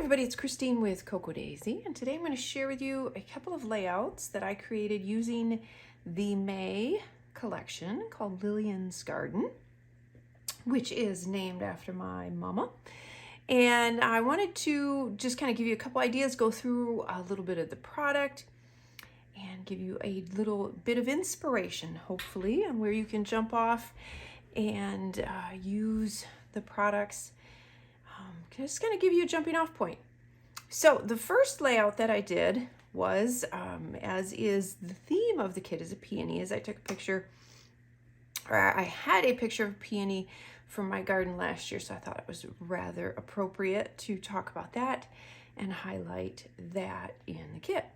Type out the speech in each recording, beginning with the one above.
everybody, it's Christine with Cocoa Daisy, and today I'm going to share with you a couple of layouts that I created using the May collection called Lillian's Garden, which is named after my mama. And I wanted to just kind of give you a couple ideas, go through a little bit of the product, and give you a little bit of inspiration, hopefully, on where you can jump off and use the products. Just going to give you a jumping off point. So the first layout that I did was, as is the theme of the kit is a peony, as I took a picture, or I had a picture of a peony from my garden last year, so I thought it was rather appropriate to talk about that and highlight that in the kit.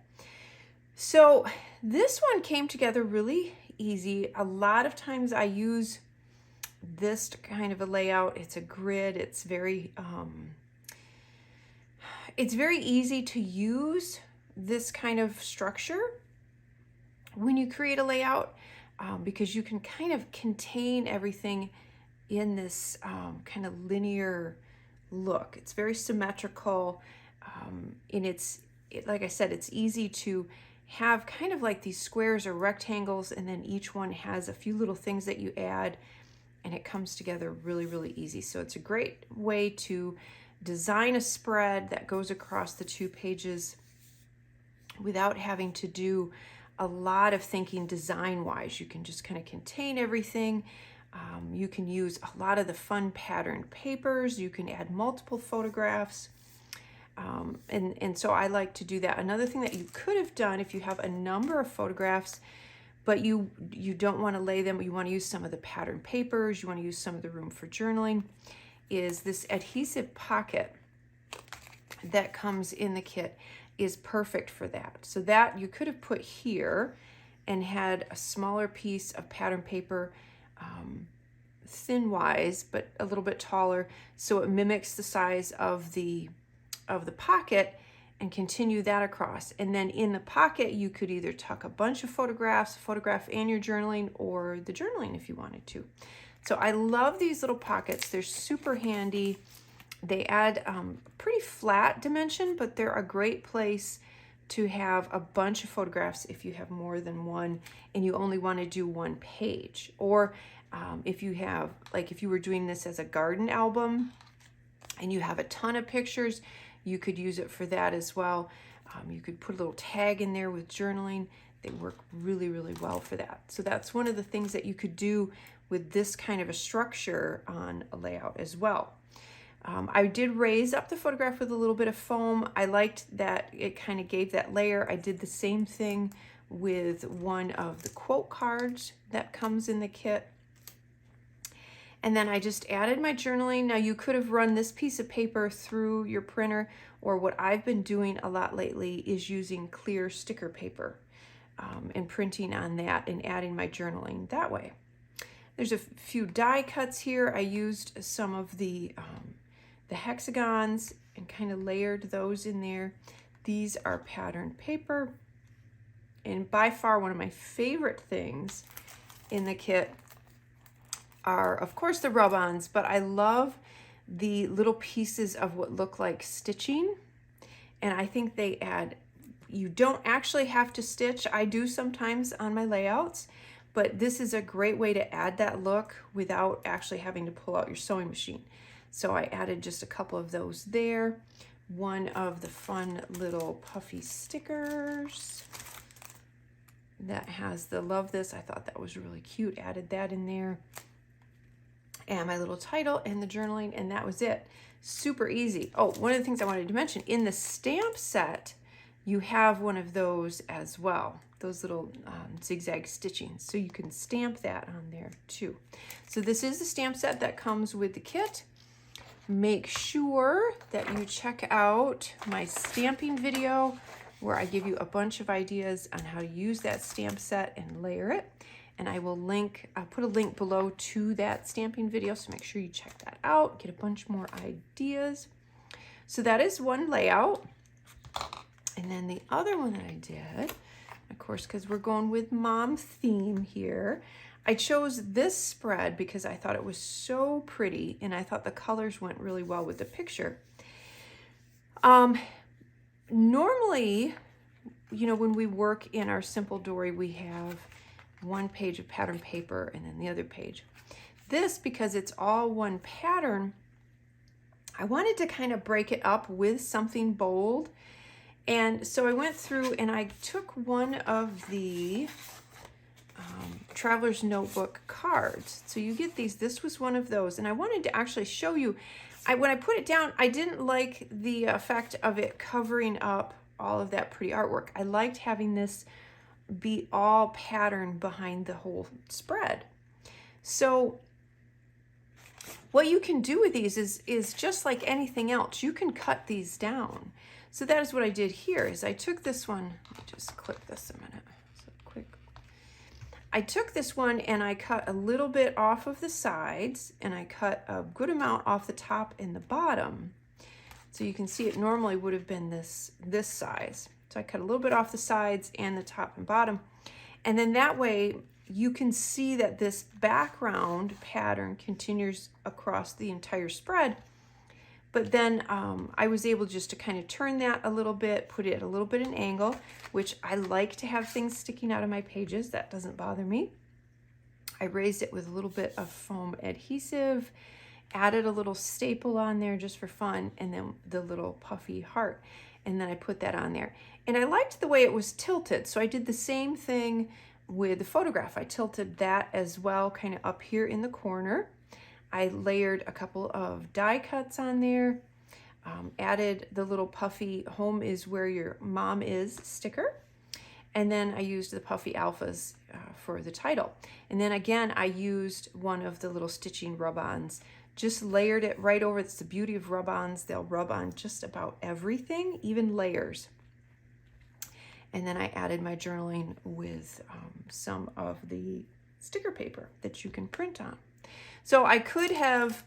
So this one came together really easy. A lot of times I use this kind of a layout. It's a grid. It's very easy to use this kind of structure when you create a layout because you can kind of contain everything in this kind of linear look. It's very symmetrical, and like I said, it's easy to have kind of like these squares or rectangles, and then each one has a few little things that you add, and it comes together really, really easy. So it's a great way to design a spread that goes across the 2 pages without having to do a lot of thinking design-wise. You can just kind of contain everything. You can use a lot of the fun patterned papers. You can add multiple photographs. And so I like to do that. Another thing that you could have done if you have a number of photographs, but you don't want to lay them, you want to use some of the patterned papers, you want to use some of the room for journaling, is this adhesive pocket that comes in the kit is perfect for that. So that you could have put here and had a smaller piece of patterned paper, thin wise, but a little bit taller, so it mimics the size of the pocket, and continue that across. And then in the pocket, you could either tuck a bunch of photographs, photograph and your journaling, or the journaling if you wanted to. So I love these little pockets. They're super handy. They add pretty flat dimension, but they're a great place to have a bunch of photographs if you have more than one and you only want to do one page. Or if you have, like if you were doing this as a garden album and you have a ton of pictures, you could use it for that as well. You could put a little tag in there with journaling. They work really, really well for that. So that's one of the things that you could do with this kind of a structure on a layout as well. I did raise up the photograph with a little bit of foam. I liked that it kind of gave that layer. I did the same thing with one of the quote cards that comes in the kit. And then I just added my journaling. Now you could have run this piece of paper through your printer, or what I've been doing a lot lately is using clear sticker paper and printing on that and adding my journaling that way. There's a few die cuts here. I used some of the hexagons and kind of layered those in there. These are patterned paper. And by far one of my favorite things in the kit are, of course, the rub-ons, but I love the little pieces of what look like stitching. And I think they add, you don't actually have to stitch. I do sometimes on my layouts, but this is a great way to add that look without actually having to pull out your sewing machine. So I added just a couple of those there. One of the fun little puffy stickers that has the love this. I thought that was really cute. Added that in there. And my little title and the journaling, and that was it. Super easy. Oh, one of the things I wanted to mention, in the stamp set, you have one of those as well. Those little zigzag stitching. So you can stamp that on there too. So this is the stamp set that comes with the kit. Make sure that you check out my stamping video where I give you a bunch of ideas on how to use that stamp set and layer it. And I will put a link below to that stamping video, so make sure you check that out, get a bunch more ideas. So that is one layout. And then the other one that I did, of course, because we're going with mom theme here, I chose this spread because I thought it was so pretty and I thought the colors went really well with the picture. Normally, you know, when we work in our simple dory, we have one page of pattern paper and then the other page. This, because it's all one pattern, I wanted to kind of break it up with something bold. And so I went through and I took one of the Traveler's Notebook cards. So you get these. This was one of those. And I wanted to actually show you, when I put it down, I didn't like the effect of it covering up all of that pretty artwork. I liked having this be all pattern behind the whole spread. So what you can do with these is just like anything else. You can cut these down. So that is what I did here, is I took this one, let me just click this a minute. So quick. I took this one and I cut a little bit off of the sides, and I cut a good amount off the top and the bottom. So you can see it normally would have been this size. So I cut a little bit off the sides and the top and bottom. And then that way you can see that this background pattern continues across the entire spread. But then I was able just to kind of turn that a little bit, put it a little bit at an angle, which I like to have things sticking out of my pages. That doesn't bother me. I raised it with a little bit of foam adhesive, added a little staple on there just for fun, and then the little puffy heart. And then I put that on there. And I liked the way it was tilted, so I did the same thing with the photograph. I tilted that as well, kind of up here in the corner. I layered a couple of die cuts on there, added the little puffy "Home is where your mom is" sticker, and then I used the puffy alphas for the title. And then again, I used one of the little stitching rub-ons, just layered it right over. It's the beauty of rub-ons. They'll rub on just about everything, even layers. And then I added my journaling with some of the sticker paper that you can print on. So I could have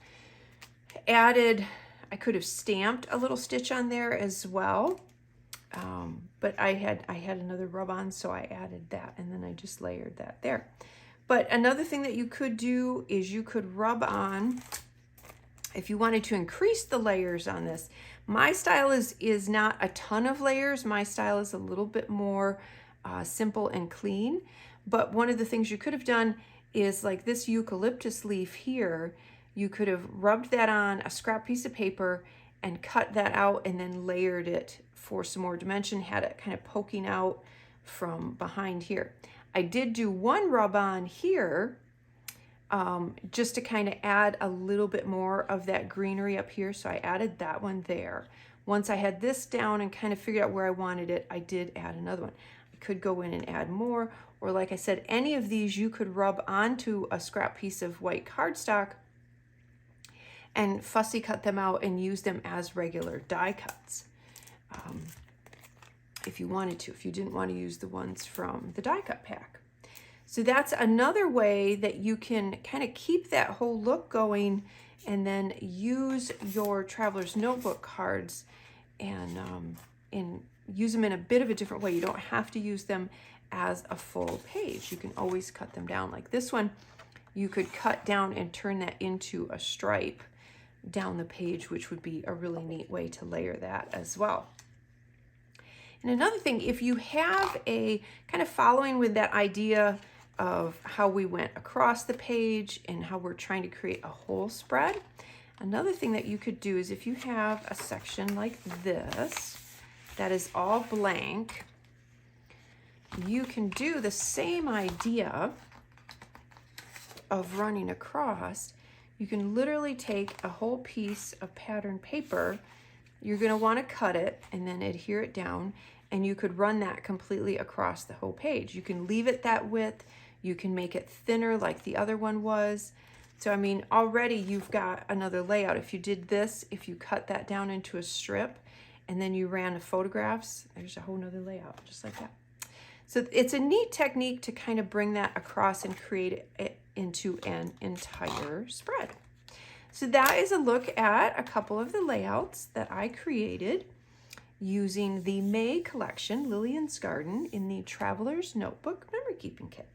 added, I could have stamped a little stitch on there as well. But I had another rub-on, so I added that, and then I just layered that there. But another thing that you could do is you could rub on, if you wanted to increase the layers on this. My style is not a ton of layers. My style is a little bit more simple and clean. But one of the things you could have done is, like this eucalyptus leaf here, you could have rubbed that on a scrap piece of paper and cut that out and then layered it for some more dimension, had it kind of poking out from behind here. I did do one rub on here just to kind of add a little bit more of that greenery up here. So I added that one there. Once I had this down and kind of figured out where I wanted it, I did add another one. I could go in and add more, or like I said, any of these you could rub onto a scrap piece of white cardstock and fussy cut them out and use them as regular die cuts. If you wanted to, if you didn't want to use the ones from the die cut pack. So that's another way that you can kind of keep that whole look going, and then use your Traveler's Notebook cards and use them in a bit of a different way. You don't have to use them as a full page. You can always cut them down. Like this one, you could cut down and turn that into a stripe down the page, which would be a really neat way to layer that as well. And another thing, if you have a kind of following with that idea of how we went across the page and how we're trying to create a whole spread, another thing that you could do is, if you have a section like this that is all blank, you can do the same idea of running across. You can literally take a whole piece of pattern paper. You're going to want to cut it and then adhere it down, and you could run that completely across the whole page. You can leave it that width. You can make it thinner like the other one was. So, I mean, already you've got another layout. If you did this, if you cut that down into a strip and then you ran the photographs, there's a whole nother layout just like that. So it's a neat technique to kind of bring that across and create it into an entire spread. So that is a look at a couple of the layouts that I created using the May collection, Lillian's Garden, in the Traveler's Notebook Memory Keeping Kit.